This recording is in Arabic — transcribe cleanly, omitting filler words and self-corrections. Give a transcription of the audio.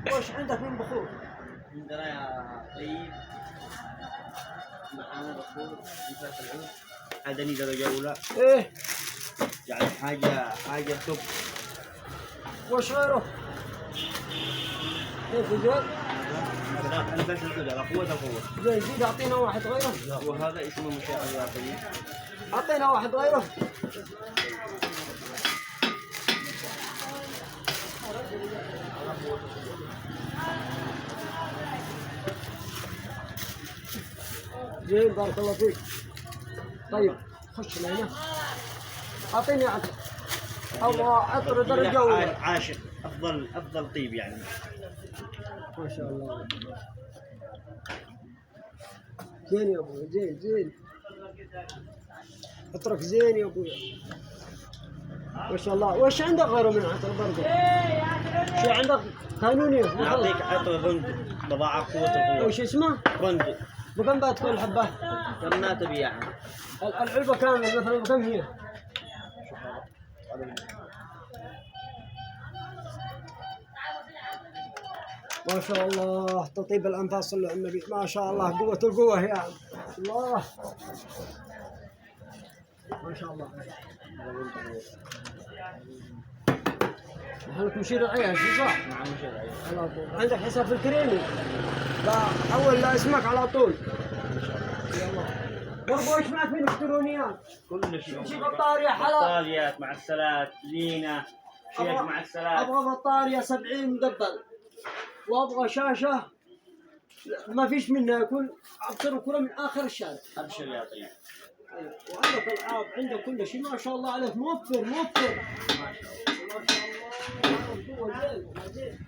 وش عندك من بخور؟ عندنا يا طيب معانا بخور مثلث العود عدني درجة أولى. ايه يعني حاجة توب. وش غيره؟ كيف زين؟ أنا بس كذا على قوة القوة. زين زيد اعطينا واحد غيره. وهذا اسمه مشاعر يا طيب. اعطينا واحد غيره. زين بارك الله فيك. طيب خش لهنا. اعطيني عطر. الله عطر درجة أولى. عاشق أفضل طيب يعني. ما شاء الله. زين يا ابوي زين. اترك زين يا ابوي. ما شاء الله. وش عندك غيره من عطر برضه؟ شو عندك قانوني؟ نعطيك عطر بندق بضاعة قوة القوة. وش اسمه؟ بندق. بكم بتكون الحبة؟ كم ما تبي يعني؟ العلبة كاملة مثلا بكم هي؟ ما شاء الله تطيب الأنفاس صلوا على النبي. ما شاء الله قوة القوة يا الله. ما شاء الله. محلك مشير العيش صح؟ نعم مشير العيش. على طول. عندك حساب في الكريمي؟ لا أول لا اسمك على طول. يلا. برضو ايش معك من الكترونيات؟ كل شيء. شي بطارية حلا. بطاريات معسلات لينا شيك معسلات. أبغى بطارية 70 مدبل. وأبغى شاشة ما فيش منها يكون أبصر كله من آخر الشارع. أبشر يا طيب. وعندك العاب عندك كل شيء ما شاء الله عليك موفر. ما شاء الله. ما شاء الله.